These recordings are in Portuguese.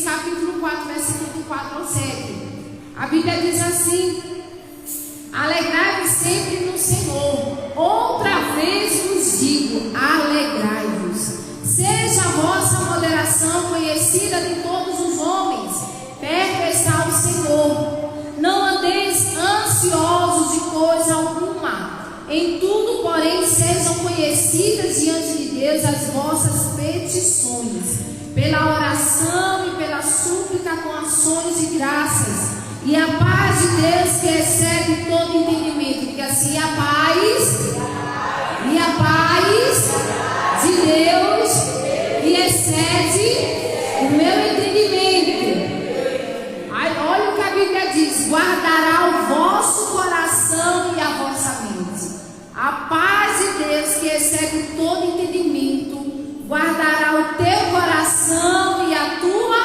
Filipenses capítulo 4, versículo do 4 ao 7. A Bíblia diz assim: alegrai-vos sempre no Senhor. Outra vez vos digo, alegrai-vos. Seja a vossa moderação conhecida de todos os homens. Perto está o Senhor. Não andeis ansiosos de coisa alguma. Em tudo, porém, sejam conhecidas diante de Deus as vossas petições, pela oração e pela súplica com ações de graças. E a paz de Deus, que excede todo entendimento, diga assim: a paz de Deus, que excede o meu entendimento. Aí, olha o que a Bíblia diz: guardará o vosso coração e a vossa mente. A paz de Deus, que excede todo entendimento, guardará o teu coração e a tua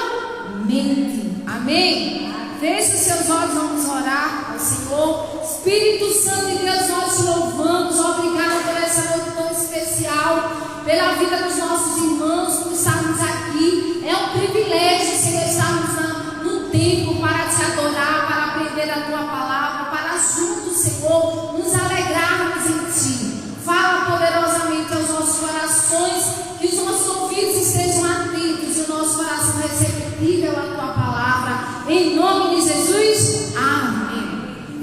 mente. Amém? Feche os seus olhos, vamos orar ao Senhor. Espírito Santo de Deus, nós te louvamos. Obrigado por essa noite tão especial, pela vida dos nossos irmãos, por estarmos aqui. É um privilégio, Senhor, estarmos no tempo para te adorar, para aprender a tua palavra, para juntos, Senhor, nos alegrarmos em ti. Fala poderosamente aos nossos corações, que os nossos ouvidos estejam atentos e o nosso coração receptível à tua palavra. Em nome de Jesus, amém.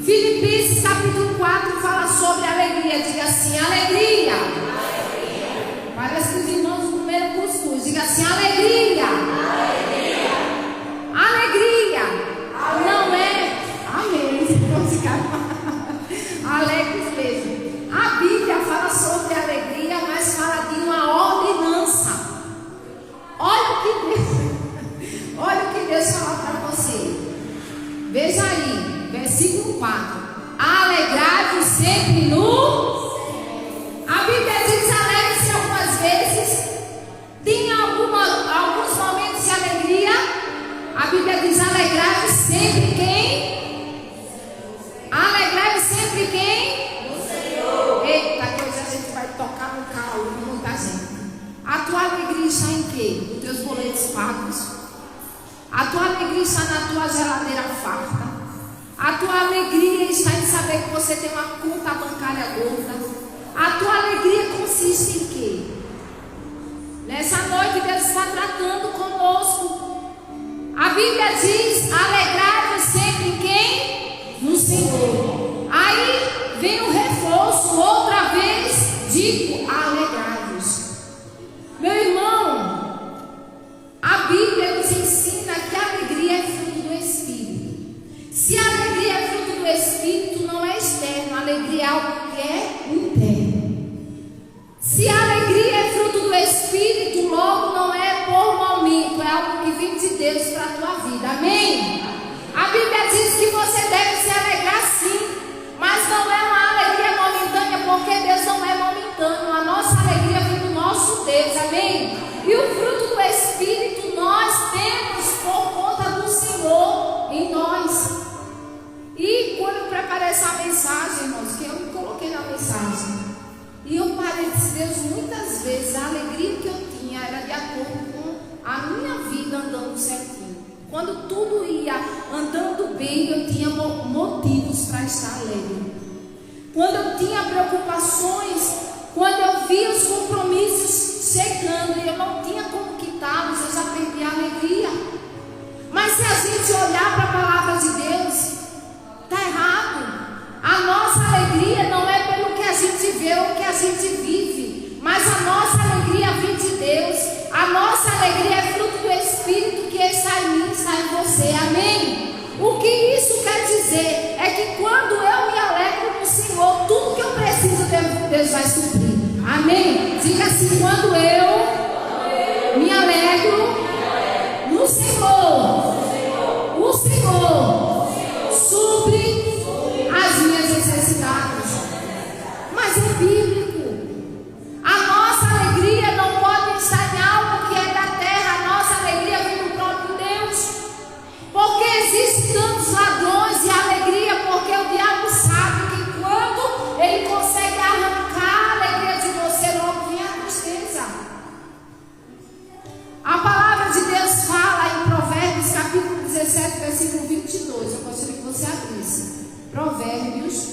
Filipenses capítulo 4 fala sobre alegria. Diga assim: alegria. Parece que os irmãos do primeiro cuscuz. Diga assim: alegria. Alegria. Não é. Amém. Vamos ficar alegres mesmo. A Bíblia fala sobre alegria, mas fala de uma ordenança. Olha o que Deus fala para você. Veja aí, versículo 4. Alegrai-vos sempre no. A Bíblia diz: alegre-se algumas vezes. Tem alguns momentos de alegria. A Bíblia diz: alegrai-vos sempre quem? Alegrai-vos sempre quem? O Senhor. Eita, que hoje a gente vai tocar no carro de muita gente. A tua alegria está em quê? Os teus boletos pagos. A tua alegria está na tua geladeira farta. A tua alegria está em saber que você tem uma conta bancária gorda. A tua alegria consiste em quê? Nessa noite Deus está tratando conosco. A Bíblia diz: alegrai-vos sempre em quem? No Senhor. Aí vem o reforço, outra vez digo: alegrai-vos. Meu irmão, a Bíblia nos ensina que a alegria é fruto do Espírito. Se a alegria é fruto do Espírito, não é externo. A alegria é algo que é interno. Se a alegria é fruto do Espírito, logo não é por momento, é algo que vem de Deus para a tua vida. Amém? A Bíblia diz que você deve se alegrar sim, mas não é uma alegria momentânea, porque Deus não é momentâneo. A nossa alegria vem do nosso Deus. Amém? E o fruto do Espírito nós temos por conta do Senhor em nós. E quando eu preparei essa mensagem, irmãos, que eu me coloquei na mensagem, e eu parei de Deus, muitas vezes a alegria que eu tinha era de acordo com a minha vida andando certinho. Quando tudo ia andando bem, eu tinha motivos para estar alegre. Quando eu tinha preocupações, quando eu via os compromissos chegando e eu não tinha como quitá-los, eu já perdi a alegria. Mas se a gente olhar para a palavra de Deus, está errado. A nossa alegria não é pelo que a gente vê ou que a gente vive, mas a nossa alegria vem de Deus. A nossa alegria é fruto do Espírito que está em mim, está em você. Amém? O que isso quer dizer é que quando eu me alegro no Senhor, tudo que eu preciso, Deus vai suprir. Amém? Diga assim: quando eu me alegro no Senhor, o Senhor supre as minhas necessidades. Mas é bíblico. A nossa alegria não pode estar em algo que é da terra. A nossa alegria vem do próprio Deus. Porque existem tantos ladrões de alegria, porque o diabo sabe que quando ele consegue arrancar a alegria de você, logo vem a tristeza. Provérbios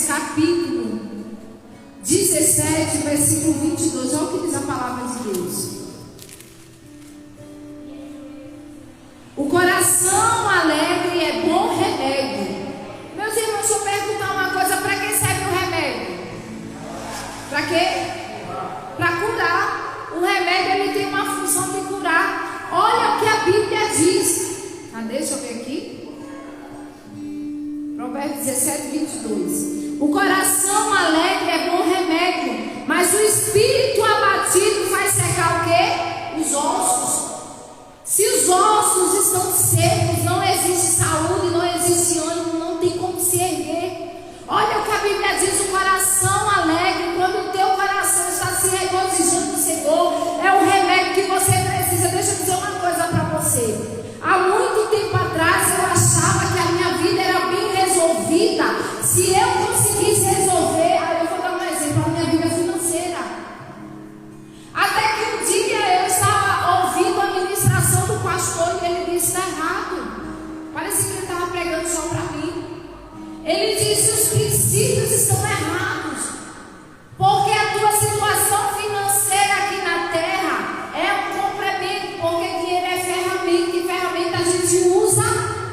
capítulo 17, versículo 22. Olha o que diz a palavra de Deus. O coração alegre é bom remédio. Meus irmãos, deixa eu perguntar uma coisa: para que serve o remédio? Para quê? Para curar. O remédio, ele tem uma função de curar. Olha o que a Bíblia diz. Cadê? Deixa eu ver aqui. Provérbios 17, 22. O coração alegre é bom remédio, mas o espírito abatido faz secar o quê? Os ossos. Se os ossos estão secos, não existe saúde, não existe ânimo, não tem como se erguer. Olha o que a Bíblia diz: o coração alegre, quando o teu coração está se regozijando no Senhor, é o remédio que você precisa. Deixa eu dizer uma coisa para você. Há muito tempo atrás eu achava que a minha vida era bem resolvida se eu conseguisse resolver. Eu vou dar um exemplo: a minha vida financeira. Até que um dia eu estava ouvindo a ministração do pastor e ele disse: está errado. Parece que ele estava pregando só para mim. Ele disse: os princípios estão errados, porque a tua situação financeira aqui na terra é um complemento, porque dinheiro é ferramenta, e ferramenta a gente usa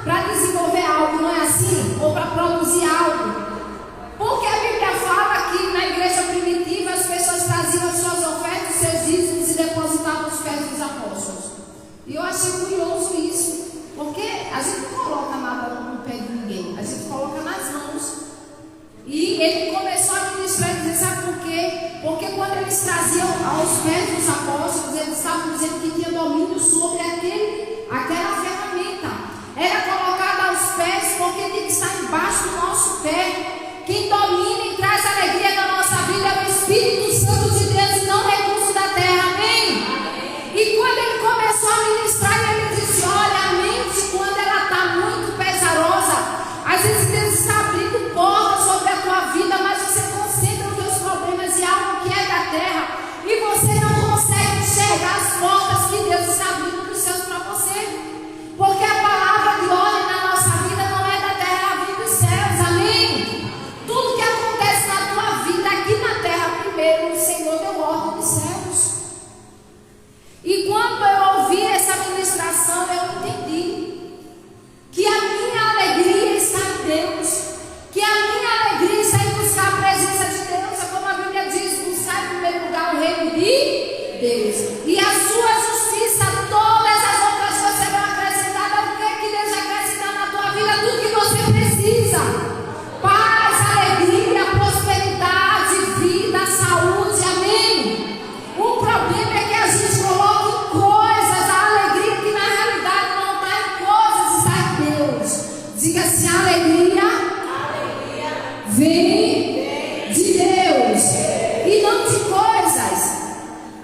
para desenvolver algo, não é assim? Ou para produzir algo. Porque a Bíblia fala que na igreja primitiva as pessoas traziam as suas ofertas, seus dízimos e depositavam os pés dos apóstolos. E eu achei curioso isso, porque a gente não coloca nada no pé de ninguém, a gente coloca nas mãos. E ele começou a ministrar e dizer: sabe por quê? Porque quando eles traziam aos pés dos apóstolos, eles estavam dizendo que tinha domínio sobre aquela ferramenta. Era colocada aos pés porque tem que estar embaixo do nosso pé. Quem domina e traz alegria na nossa vida é o Espírito Santo de Deus e não recurso da terra. Amém? E quando ele começou a ministrar, ele disse: olha, a mente, quando ela está muito pesarosa, às vezes Deus está abrindo portas sobre a tua vida, mas você concentra os teus problemas em algo que é da terra e você não consegue enxergar as portas que Deus está abrindo para os céus para você. Porque a palavra de ordem na nossa vida não é da terra, ela vem dos céus. Amém? Tudo que acontece na tua vida aqui na terra, primeiro o Senhor deu ordem dos céus. E quando eu ouvi essa ministração, eu entendi que a minha alegria está em Deus, que a minha alegria está em buscar a presença de Deus. É como a Bíblia diz: buscar em primeiro lugar o reino de Deus e a sua justiça, todas as outras coisas serão acrescentadas. O que Deus acrescentar na tua vida? Tudo que você precisa: paz, alegria, prosperidade, vida, saúde. Amém? O problema é que a gente coloca em coisas a alegria que na realidade não está em coisas, está em Deus. Diga assim: a alegria vem de Deus e não de coisas.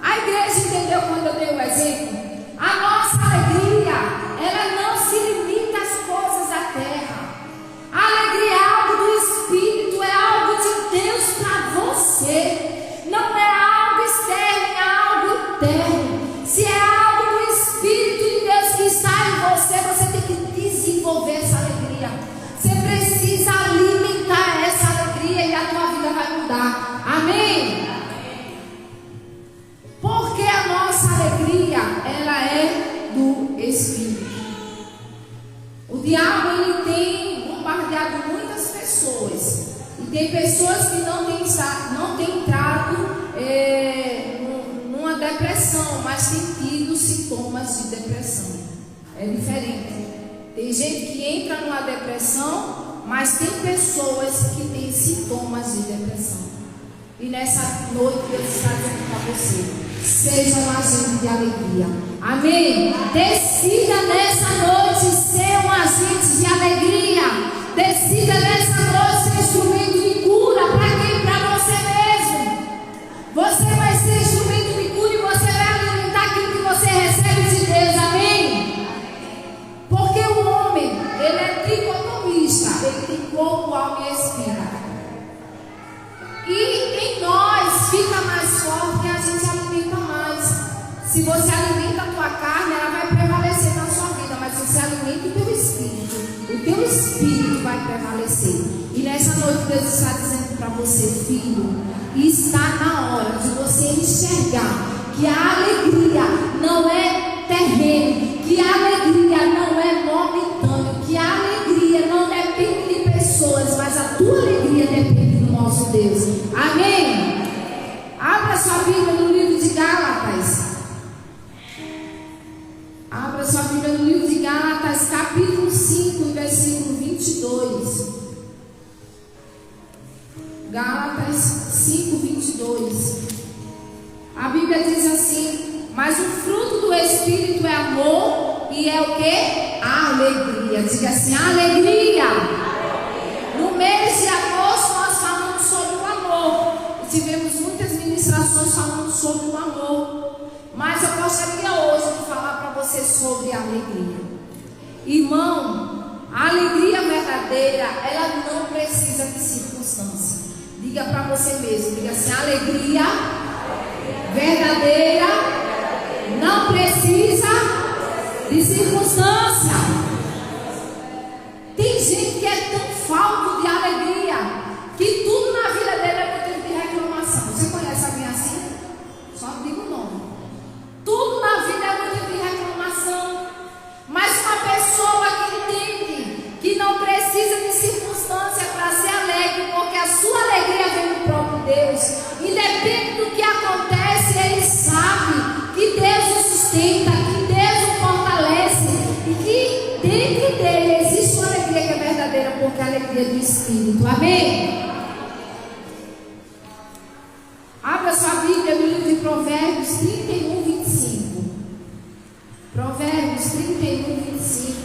A igreja entendeu quando eu dei o exemplo? A nossa alegria, ela não se limita às coisas da terra. A alegria é algo do Espírito, é algo de Deus para você. Não é algo externo, é algo interno. Se é algo do Espírito de Deus que está em você, você tem que desenvolver essa alegria. Você precisa alimentar essa alegria e a tua vida vai mudar. Amém? Porque a nossa alegria, ela é do Espírito. O diabo, ele tem bombardeado muitas pessoas. E tem pessoas que não têm entrado numa depressão, mas têm tido sintomas de depressão. É diferente. Tem gente que entra numa depressão, mas tem pessoas que têm sintomas de depressão. E nessa noite Deus está dizendo para você: seja um agente de alegria. Amém? Decida nessa noite ser um agente de alegria. Decida nessa noite ser instrumento de cura. Para quem? Para você mesmo. Você vai ser instrumento de cura e você vai alimentar aquilo que você recebe de Deus. Amém? Porque o homem, ele é tricotomista. Ele tem corpo, alma e espírito. E em nós fica mais forte que a gente alimenta mais. Se você alimenta a tua carne, ela vai prevalecer na sua vida. meu espírito vai prevalecer. E nessa noite Deus está dizendo para você, filho, está na hora de você enxergar que a alegria não é terreno, que a alegria não é momentânea, que a alegria não depende de pessoas, mas a tua alegria depende do nosso Deus. Amém? Abra sua Bíblia no livro de Gálatas. Abra sua Bíblia no livro de Gálatas, capítulo 5, versículo 22. Gálatas 5, 22. A Bíblia diz assim: mas o fruto do Espírito é amor e é o que? Alegria. Diga assim: alegria. No mês de agosto nós falamos sobre o amor. E tivemos muitas ministrações falando sobre o amor. Mas eu gostaria hoje de falar para você sobre a alegria. Irmão, a alegria verdadeira, ela não precisa de circunstância. Diga para você mesmo, diga assim: alegria verdadeira não precisa de circunstância. Tem gente que é tão falto de alegria que tudo na vida dele é motivo de reclamação. Você conhece alguém assim? Só diga o nome. Tudo na vida é motivo de reclamação. Mas uma pessoa que entende que não precisa de circunstância para ser alegre, porque a sua alegria vem do próprio Deus, independente do que acontece, ele sabe que Deus o sustenta, que Deus o fortalece e que dentro dele existe uma alegria que é verdadeira, porque é a alegria do Espírito. Amém? Abra sua Bíblia no livro de Provérbios 31, 25. Provérbios 31, 25.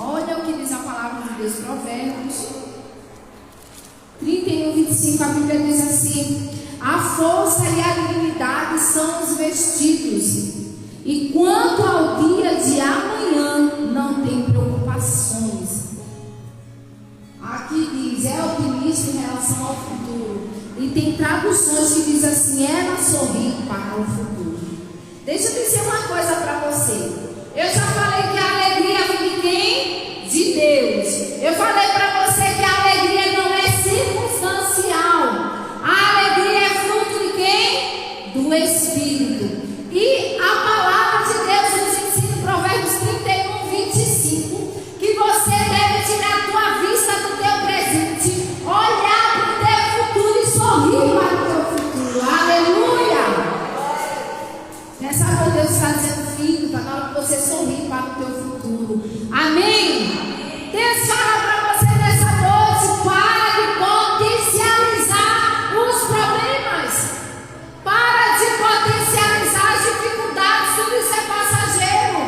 Olha o que diz a palavra de Deus. Provérbios 31, 25. A Bíblia diz assim: a força e a dignidade são os vestidos, e quanto ao dia de amanhã não tem preocupações. Aqui diz: é otimista em relação ao futuro. E tem traduções que diz assim: ela sorri para o futuro. Deixa eu dizer uma coisa para você. Eu já falei que a alegria vem de quem? De Deus. Eu falei para você que a alegria não é circunstancial. A alegria é fruto de quem? Do Espírito. E a palavra de Deus nos ensina em Provérbios 31, 25, que você deve tirar a tua vista do teu presente, olhar para o teu futuro e sorrir para o teu futuro. Aleluia! Nessa noite Deus está dizendo: filho, está na hora de você sorrir para o teu futuro. Amém? Deus fala para você nessa noite: para de potencializar os problemas, para de potencializar as dificuldades. Tudo isso é passageiro.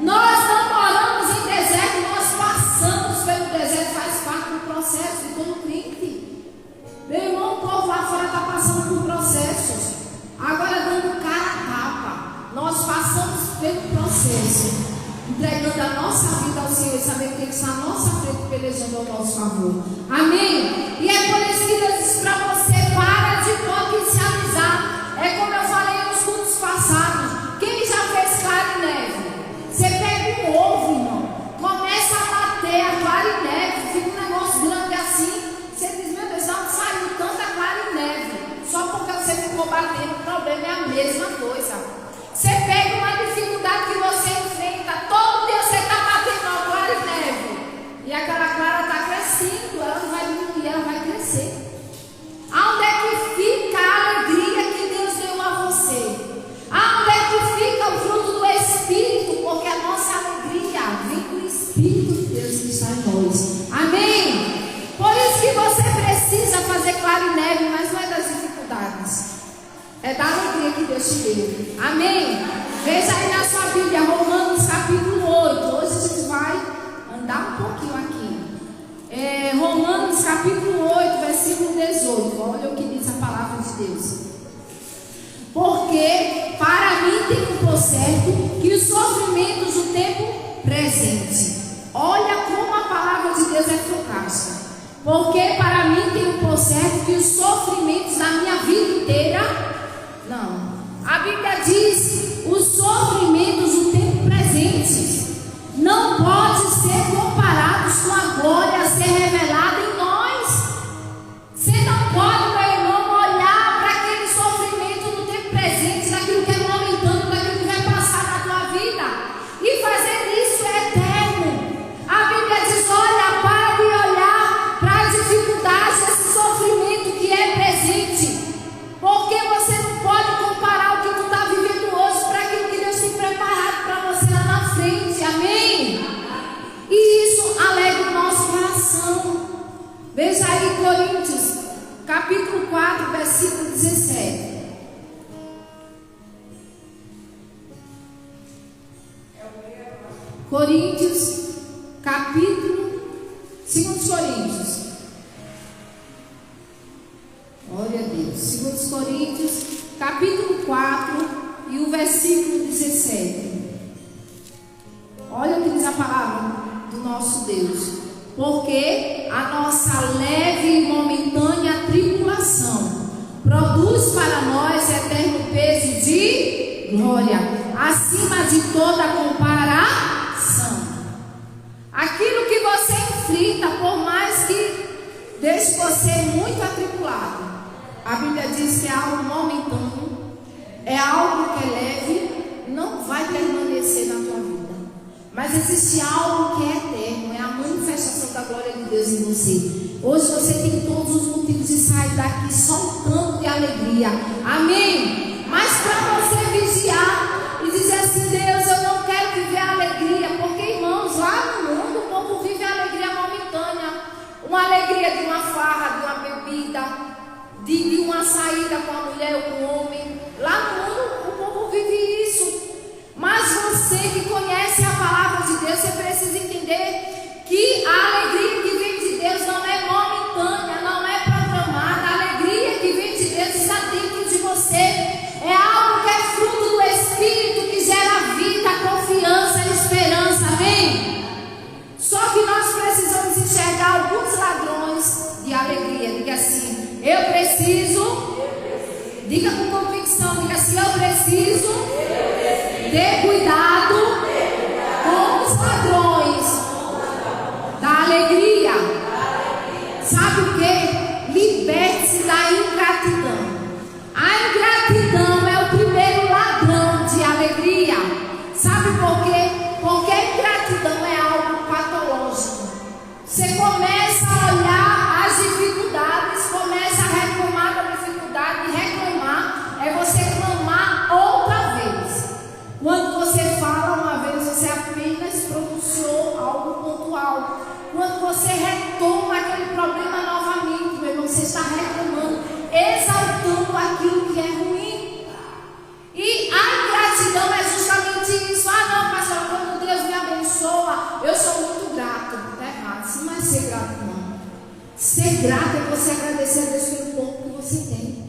Nós não moramos em deserto, nós passamos pelo deserto, faz parte do processo de todo crente. Meu irmão, o povo lá fora está passando por processos, agora dando cara a tapa. Nós passamos pelo processo, entregando a nossa vida ao Senhor e sabendo que Ele está à nossa frente, pelejando ao nosso favor. Amém? E é por isso que Deus diz para você: para de potencializar. É como eu falei nos cultos passados. Quem já fez clara e neve? Você pega um ovo, irmão, começa a bater a clara e neve, fica um negócio grande assim. Você diz: meu Deus, de onde saiu tanta clara e neve? Só porque você ficou batendo. O problema é a mesma coisa. Você pega uma dificuldade que você enfrenta, todo dia você está batendo a clara e neve, e aquela clara está crescendo, ela não vai diminuir, ela vai crescer. Aonde é que fica a alegria que Deus deu a você? Aonde é que fica o fruto do Espírito? Porque a nossa alegria vem do Espírito de Deus que está em nós. Amém? Por isso que você precisa fazer clara e neve, mas não é das dificuldades. É da alegria que Deus te deu. Amém? Veja aí na sua Bíblia, Romanos capítulo 8. Hoje a gente vai andar um pouquinho aqui. Romanos capítulo 8, versículo 18. Olha o que diz a palavra de Deus. Porque para mim tem por certo que os sofrimentos do tempo presente. Olha como a palavra de Deus é fantástica. Porque para mim tem por certo que os sofrimentos da minha vida inteira. Não, a Bíblia diz os sofrimentos do tempo presente. versículo 17. Coríntios, capítulo 2 Coríntios. Glória a Deus. 2 Coríntios, capítulo 4 e o versículo 17. Olha o que diz a palavra do nosso Deus. Porque a nossa leve e momentânea tribulação produz para nós eterno peso de glória, acima de toda comparação. Aquilo que você enfrenta, por mais que deixe você muito atribulado, a Bíblia diz que é algo momentâneo, é algo que é leve, não vai permanecer na tua vida. Mas existe algo que é eterno, é a manifestação da glória de Deus em você. Hoje você tem todos os motivos de sair daqui soltando de alegria. Amém? Mas para você vigiar e dizer assim: Deus, eu não quero viver a alegria, porque, irmãos, lá no mundo o povo vive a alegria momentânea. Uma alegria de uma farra, de uma bebida, de uma saída com a mulher ou com o homem. Lá no mundo o povo vive isso. Mas você que conhece a palavra de Deus, você precisa entender que a alegria que vem de Deus não é momentânea, não é programada. A alegria que vem de Deus está dentro de você. É algo que é fruto do Espírito, que gera vida, confiança e esperança. Amém? Só que nós precisamos enxergar alguns ladrões de alegria. Diga assim: eu preciso. Diga com convicção, diga assim: eu preciso ter cuidado com os ladrões da alegria. Sabe o que? Liberte-se da ingratidão. A ingratidão é o primeiro ladrão de alegria. Sabe por quê? Porque a ingratidão é algo patológico. Você começa a olhar as dificuldades, começa a reclamar da dificuldade. E reclamar é você clamar outra vez. Quando você fala uma vez, você apenas pronunciou algo pontual. Quando você retoma aquele problema novamente, meu irmão, você está reclamando, exaltando aquilo que é ruim. E a ingratidão é justamente isso. Ah, não, pastor, quando Deus me abençoa, eu sou muito grato. Está errado, sim, mas ser grato não. Ser grato é você agradecer a Deus pelo pouco que você tem.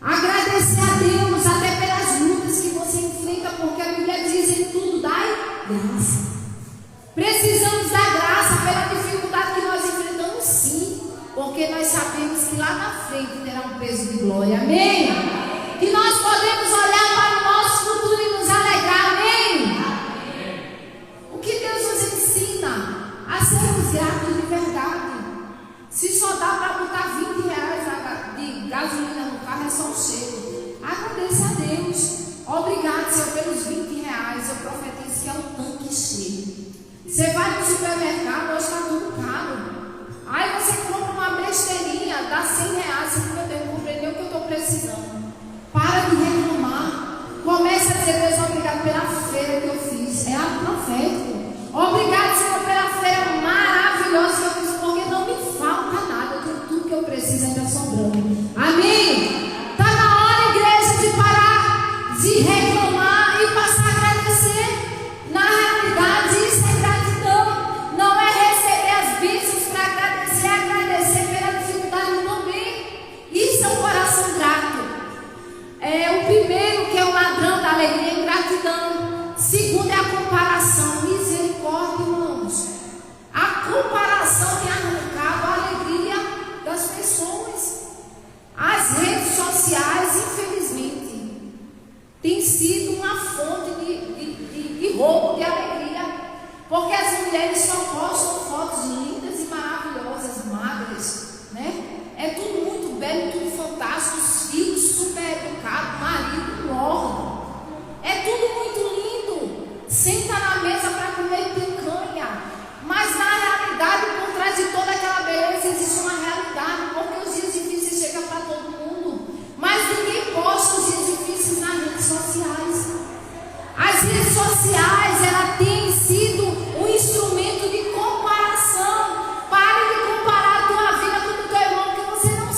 Agradecer a Deus até pelas lutas que você enfrenta, porque a Bíblia diz: em tudo dai graça. Precisamos da graça pela dificuldade que nós enfrentamos, sim, porque nós sabemos que lá na frente terá um peso de glória. Amém? Que nós podemos olhar para o nosso futuro e nos alegrar. Amém? O que Deus nos ensina? A sermos gratos de verdade. Se só dá para botar 20 reais de gasolina no carro, é só um cheiro. Agradeça a Deus. Obrigado, Senhor, pelos 20 reais. Eu profetizo que é um tanque cheio. Você vai no supermercado, hoje está tudo caro. Aí você compra uma besteirinha, dá 100 reais. Você fala: eu não comprei nem o que eu estou precisando. Para de reclamar. Começa a dizer: Deus, obrigado pela feira que eu fiz. É algo profético. Obrigado, Senhor, pela feira maravilhosa que eu fiz, porque não me falta nada. Eu tenho tudo que eu preciso, ainda sobrando. Amém? Está na hora, igreja, de parar de reclamar e passar a agradecer. Na realidade, isso é gratidão. Não é receber as bênçãos para agradecer, é agradecer pela dificuldade também. Isso é um coração grato. O primeiro, que é o ladrão da alegria, é ingratidão. Segundo é a comparação. Misericórdia, irmãos. A comparação tem arrancado a alegria das pessoas. As redes sociais, infelizmente, tem sido uma fonte de roubo de alegria. Porque as mulheres só postam fotos lindas e maravilhosas, magras, né? É tudo muito belo, tudo fantástico. Os filhos super educados, marido morre. É tudo muito lindo. Senta na mesa para comer picanha. Mas na realidade, por trás de toda aquela beleza, existe uma realidade. Porque os dias difíceis chegam para todo mundo. Mas ninguém posta os dias difíceis nas redes sociais. As redes sociais, ela tem sido um instrumento de comparação. Pare de comparar a tua vida com o teu irmão, que você não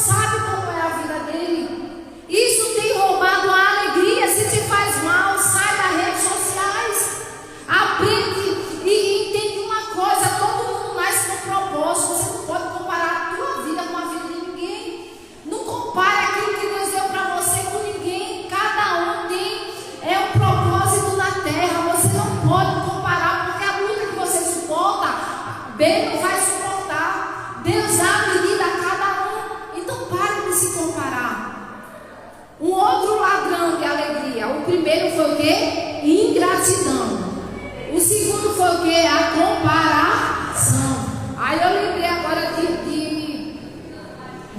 se comparar. Um outro ladrão de alegria. O primeiro foi o quê? Ingratidão. O segundo foi o quê? A comparação. Aí eu lembrei agora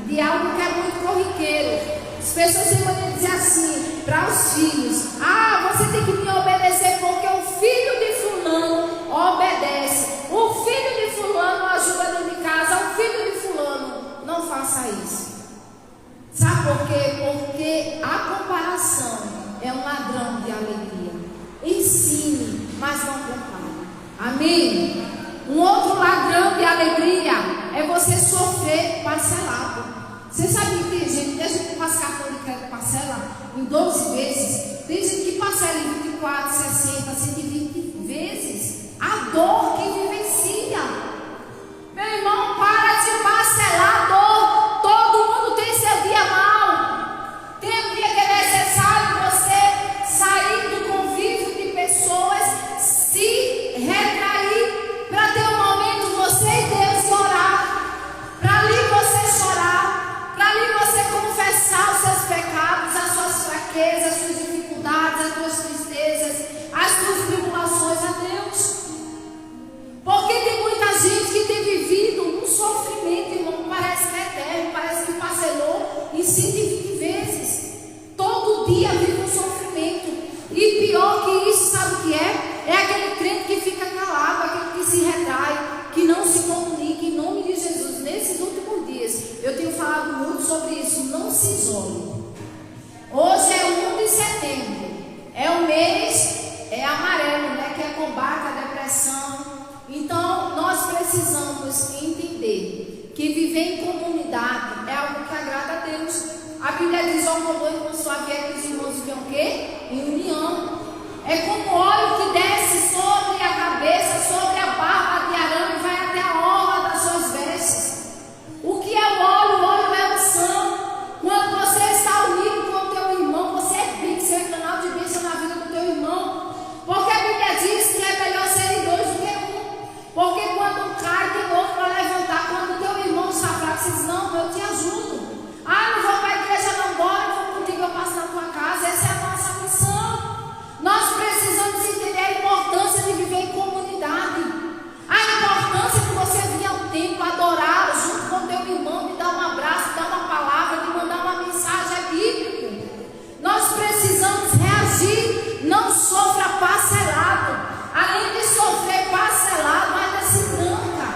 de algo que é muito corriqueiro. As pessoas sempre podem dizer assim para os filhos: ah, você tem que me obedecer porque o filho de fulano obedece. O filho de fulano ajuda dentro de casa. O filho de fulano. Não faça isso. Sabe por quê? Porque a comparação é um ladrão de alegria. Ensine, mas não compare. Amém? Um outro ladrão de alegria é você sofrer parcelado. Você sabe que tem gente, desde que faz cartão de crédito parcela em 12 vezes, tem gente que parcela em 24, 60, 120 vezes. A dor que vivencia. Meu irmão, para de parcelar a dor. Todo mundo tem seu dia mal. Tem um dia que é necessário você sair do convívio de pessoas, se retrair, para ter um momento você e Deus orar, para ali você chorar, para ali você confessar os seus pecados, as suas fraquezas, as suas dificuldades, as suas tristezas, as suas tribulações a Deus. Porque tem muita gente que tem vivido um sofrimento, irmão, parece que é eterno, parece que parcelou em 120 vezes. Todo dia vive um sofrimento. E pior que isso, sabe o que é? É aquele crente que fica calado, aquele que se retrai, que não se comunica. Em nome de Jesus, nesses últimos dias, eu tenho falado muito sobre isso. Não se isole. Hoje é 1 de setembro. É o mês, é amarelo, né? Que é combate à depressão. Então, nós precisamos entender que viver em comunidade é algo que agrada a Deus. A Bíblia diz: ó, com sua vier que os irmãos viviam o quê? Em união. É como óleo que desce sobre a cabeça, sobre a barba de Arão e vai até a orla das suas vestes. O que é o óleo? O óleo é unção. Quando você está unido com o teu irmão, você é bênção, é canal de bênção na vida do teu irmão. Porque a Bíblia diz que é melhor serem dois do que um. Porque quando cai, tem outro para levantar. Quando teu irmão está fraco, você diz: não, eu te ajudo. Ah, não vou para a igreja, não, bora, eu vou contigo, eu passo na tua casa. Essa é a nossa missão. Nós precisamos entender a importância de viver em comunidade. A importância de você vir ao templo, adorar junto com teu irmão, de dar um abraço, de dar uma palavra, de mandar uma mensagem, é bíblico. Nós precisamos reagir, não sofra parcelado. Além de sofrer parcelado, ainda se tranca.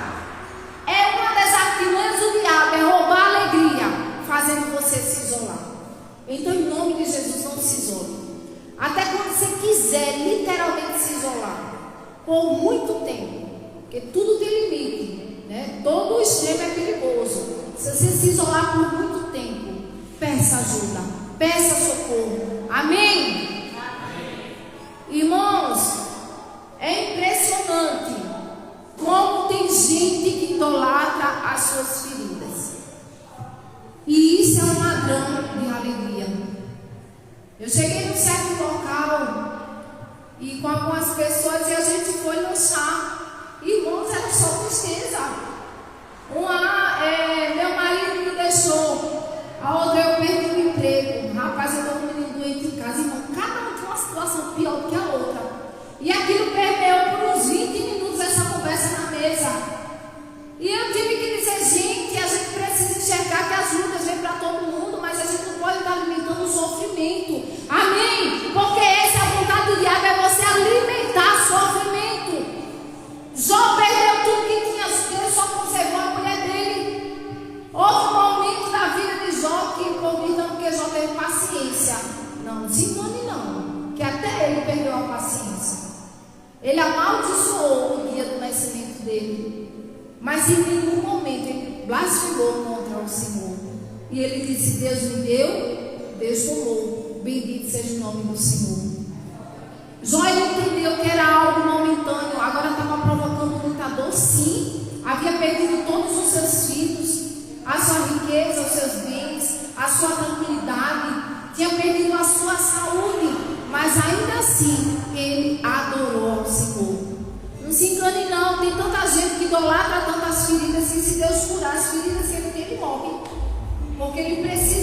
É uma das artimanhas do diabo, é roubar a alegria, fazendo você se isolar. Então, em nome de Jesus, não se isole. Até quando você quiser literalmente se isolar, por muito tempo, porque tudo tem limite, né? Todo o extremo é perigoso. Se você se isolar por muito tempo, peça ajuda, peça socorro. Amém? Amém. Irmãos, é impressionante como tem gente que idolatra as suas feridas. E isso é um ladrão de alegria. Eu cheguei num certo local e com algumas pessoas e a gente foi no chá. Irmãos, era só tristeza. Meu marido me deixou, a outra eu perdi o emprego. Rapaz, eu estou com um menino doente em casa. Irmão, cada um tem uma situação pior do que a outra. E aquilo permeou por uns 20 minutos essa conversa na mesa. E eu tive que dizer: gente, a gente precisa enxergar que as lutas vêm para todo mundo, mas a gente não pode estar alimentando o sofrimento. Amém? Porque essa é a vontade do diabo, é você alimentar sofrimento. Jó perdeu tudo que tinha, Deus só conservou a mulher dele. Houve um momento da vida de Jó que, porque Jó teve paciência. Não se engane não, que até ele perdeu a paciência. Ele amaldiçoou o dia do nascimento dele, mas em nenhum momento ele blasfemou contra o Senhor. E ele disse: Deus me deu, Deus tomou, bendito seja o nome do Senhor. Jó entendeu que era algo momentâneo, agora estava provocando muita dor, sim. Havia perdido todos os seus filhos, a sua riqueza, os seus bens, a sua tranquilidade, tinha perdido a sua saúde, mas ainda assim ele adorou ao Senhor. Não se engane não, tem tanta gente que idolatra tantas feridas que se Deus curar as feridas que ele tem, ele morre. Porque ele precisa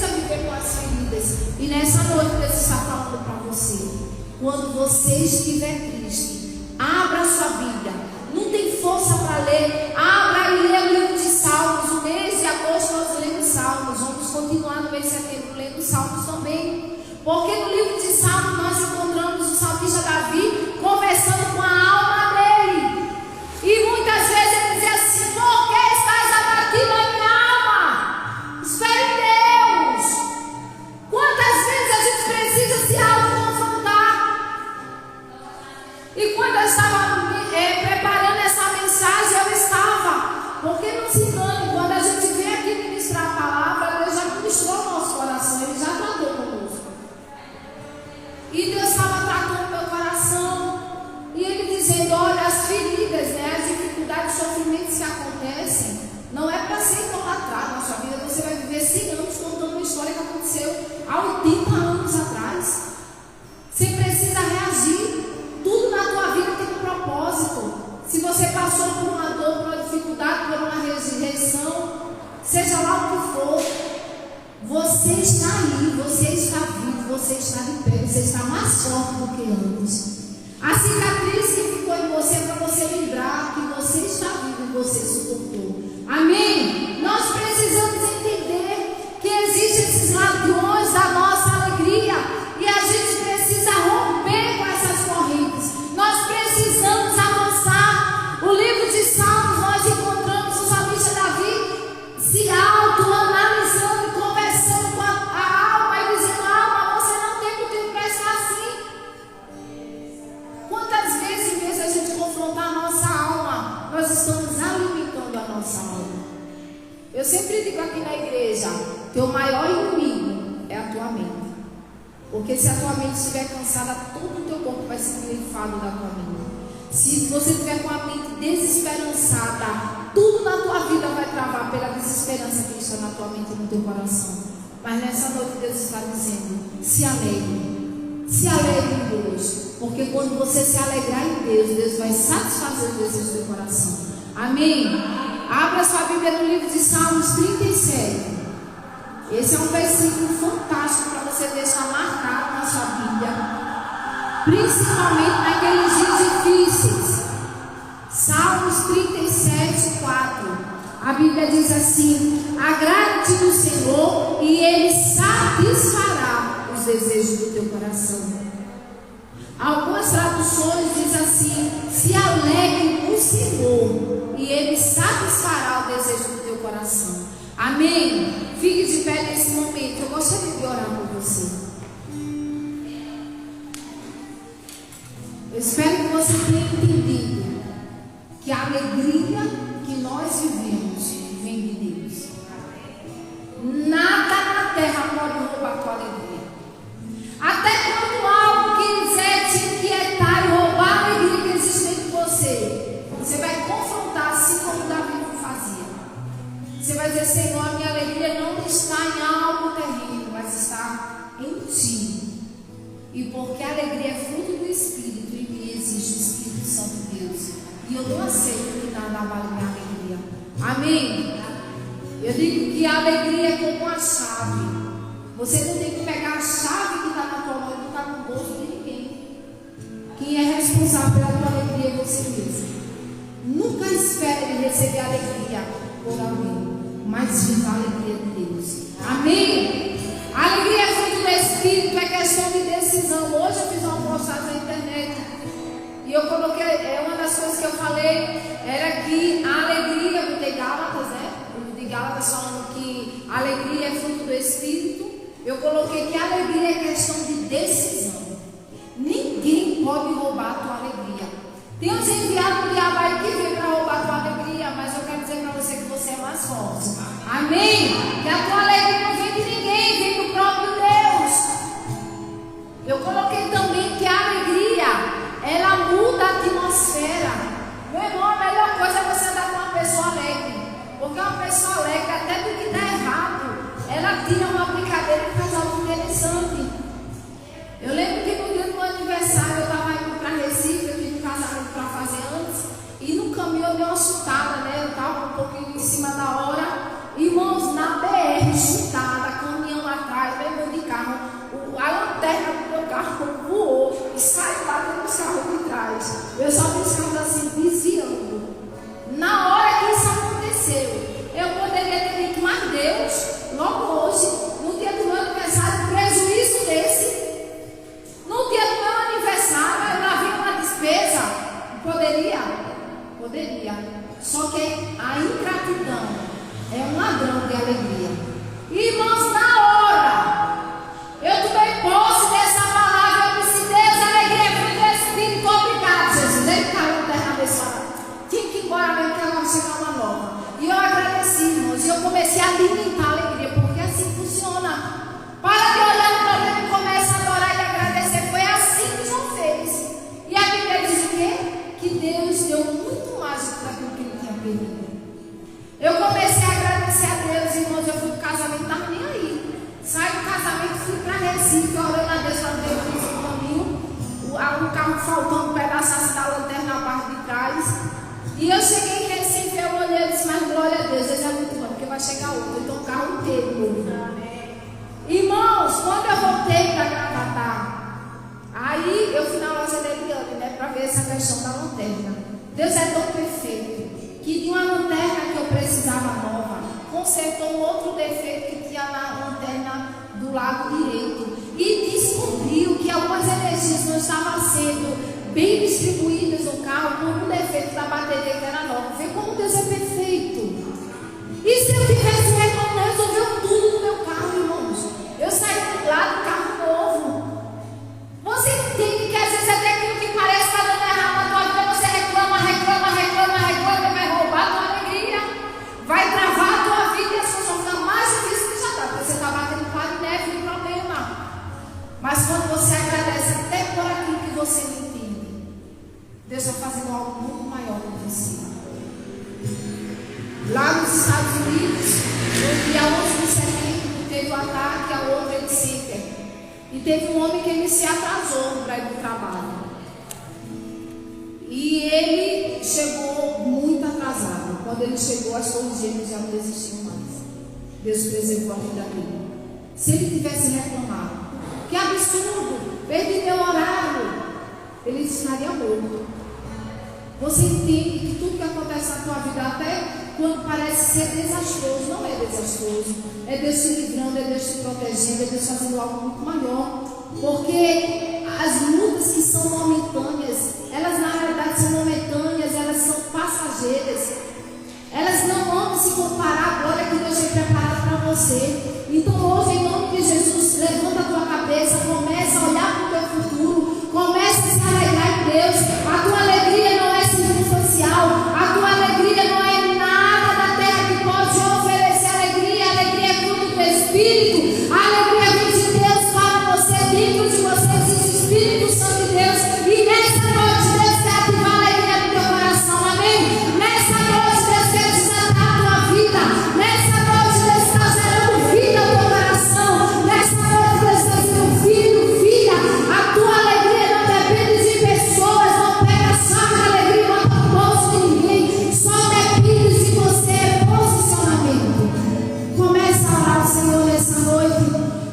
vidas. E nessa noite Deus está falando para você. Quando você estiver triste, abra a sua Bíblia. Não tem força para ler, abra e lê o livro de Salmos. O mês de agosto nós lemos Salmos. Vamos continuar no mês de setembro lendo Salmos também. Porque no livro de Salmos nós encontramos o salmista Davi conversando com a alma dele. E muitas vezes ele dizia assim: por que estás abatido a minha alma? Espere em Deus. Quantas vezes a gente precisa se autoconfrontar? E quando eu estava preparando essa mensagem, eu estava, porque não se engane, quando a gente vem aqui ministrar a palavra, Deus já ministrou o nosso coração, Ele já tratou conosco. E Deus estava tratando meu coração, e Ele dizendo: olha, as feridas, as dificuldades, os sofrimentos que acontecem, não é para ser idolatrado na sua vida. Você vai viver 100 anos contando uma história que aconteceu há 80 anos atrás. Você precisa reagir. Tudo na tua vida tem um propósito. Se você passou por uma dor, por uma dificuldade, por uma rejeição, seja lá o que for, você está aí, você está vivo, você está de pé, você está mais forte do que antes. A cicatriz que ficou em você é para você lembrar que você está vivo e você suportou. Amém? Nós precisamos entender que existem esses ladrões da nossa alegria e a gente precisa romper com essas correntes. Nós precisamos avançar. O livro de Salmos, nós encontramos o salmista Davi se autoanalisando e conversando com a alma e dizendo: alma, você não tem motivo para estar assim. Quantas vezes, em vez de a gente confrontar a nossa alma, nós estamos alimentando a nossa alma? Eu sempre digo aqui na igreja: teu maior inimigo é a tua mente. Porque se a tua mente estiver cansada, todo o teu corpo vai ser grifado da tua mente. Se você estiver com a mente desesperançada, tudo na tua vida vai travar pela desesperança que está na tua mente e no teu coração. Mas nessa noite Deus está dizendo: se alegre. Se alegre em Deus. Porque quando você se alegrar em Deus, Deus vai satisfazer o desejo do teu coração. Amém? Abra sua Bíblia no livro de Salmos 37. Esse é um versículo fantástico para você deixar marcado na sua Bíblia, principalmente naqueles dias difíceis. Salmos 37, 4. A Bíblia diz assim: agrade-te do Senhor e Ele satisfará os desejos do teu coração. Algumas traduções dizem assim: se alegre no Senhor e Ele satisfará o desejo do teu coração. Amém? Fique de pé nesse momento. Eu gostaria de orar por você. Eu espero que você tenha entendido que a alegria que nós vivemos vem de Deus. Nada na terra pode roubar a tua alegria. Até quando algo quiser te inquietar e roubar a alegria que existe dentro de você, você vai confrontar assim como Davi fazia. Você vai dizer: Senhor, a minha alegria não está em algo terreno, mas está em Ti. E porque a alegria é fruto do Espírito, em mim existe o Espírito Santo de Deus. E eu não aceito que nada abale minha alegria. Amém? Eu digo que a alegria é como uma chave. Você não tem que pegar a chave que está na tua mão e botar no bolso de ninguém. Quem é responsável pela tua alegria é você mesmo. Nunca espere receber alegria por alguém, mas viva a alegria de Deus. Amém? A alegria é fruto do Espírito, é questão de decisão. Hoje eu fiz uma postagem na internet e eu coloquei, uma das coisas que eu falei era que a alegria, eu botei Gálatas, o livro de Gálatas falando que a alegria é fruto do Espírito. Eu coloquei que a alegria é questão de decisão. Ninguém pode roubar a tua alegria. Tem uns enviados do diabo aí que vem para roubar a tua alegria, mas eu quero dizer para você que você é mais forte. Amém? Que a tua alegria não vem de ninguém, vem do próprio Deus. Eu coloquei também que a alegria, ela muda a atmosfera. Meu irmão, a melhor coisa é você andar com uma pessoa alegre. Porque uma pessoa alegre, até do que dá errado, ela tira uma brincadeira e faz algo interessante. Eu lembro que no dia do meu aniversário eu estava indo para Recife, eu tive um casamento para fazer antes, e no caminho eu dei uma chutada, eu estava um pouquinho em cima da hora. Irmãos, na BR, chutada. Recife, orando a Deus para ver o caminho, o carro faltando um pedaço assim da lanterna na parte de trás. E eu cheguei em Recife, eu olhei e disse, mas glória a Deus, Deus é muito bom, porque vai chegar outro, então o carro inteiro novo. Irmãos, quando eu voltei para Gravatá, aí eu fui na loja da Eliane, né, para ver essa questão da lanterna. Deus é tão perfeito que de uma lanterna que eu precisava nova, consertou um outro defeito que tinha na lanterna do lado direito e descobriu que algumas energias não estavam sendo bem distribuídas no carro por um defeito da bateria que era nova. Vê como Deus é perfeito. E se eu tivesse reclamado, resolveu tudo no meu carro, irmãos. Eu saí lá do carro novo. Você entende que às vezes até aquilo que parece estar dando errado na tua vida, você reclama, e vai roubar a tua alegria, vai travar a tua vida e as coisas vão ficar mais difíceis que já está, porque você está batendo pá de neve no problema. Mas quando você agradece até por aquilo que você não entende, Deus vai fazendo algo muito maior com você. Lá nos Estados Unidos, no dia 11 de setembro, teve um ataque ao World Trade Center. E teve um homem que ele se atrasou para ir para o trabalho. E ele chegou muito atrasado. Quando ele chegou, as torres gêmeas já não existiam mais. Deus preservou a vida dele. Se ele tivesse reclamado, que absurdo, perdi meu horário, ele estaria morto. Você entende que tudo que acontece na tua vida, até quando parece ser desastroso, não é desastroso. É Deus te livrando, é Deus te protegendo, é Deus fazendo algo muito maior. Porque as lutas que são momentâneas, elas na realidade são momentâneas, elas são passageiras. Elas não vão se comparar à glória que Deus tem preparado para você. Então hoje, em nome de Jesus, levanta a tua cabeça, começa a olhar para o teu futuro, começa a se alegrar em Deus. A tua alegria não é circunstancial, a tua alegria não é nada da terra que pode oferecer alegria. A alegria é fruto do Espírito, a alegria vem de Deus para você, dentro de você existe o Espírito Santo de Deus. E nessa noite Deus quer ativar a alegria do teu coração, amém? Nessa noite Deus quer desatar a tua vida, nessa noite Deus está gerando vida ao teu coração, nessa noite Deus está dizendo, filho, filha, a tua alegria não depende de pessoas, não pega a chave da alegria e bota no bolso de ninguém, só depende de você, posicionamento. Comece a orar ao Senhor nessa noite.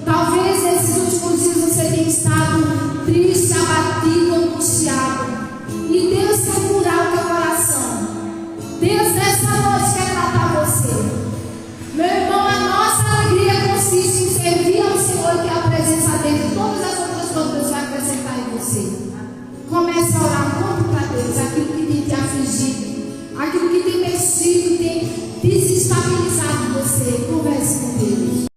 Talvez nesses últimos dias você tenha estado triste, abatido, angustiado, e Deus quer curar o teu coração. Deus nessa noite quer tratar você. Meu irmão, a nossa alegria consiste em servir ao Senhor, que é a presença dele, e todas as outras coisas Deus vai acrescentar em você. Comece a orar, conta para Deus aquilo que tem te afligido, aquilo que tem mexido, tem desestabilizado você. Converse com Deus.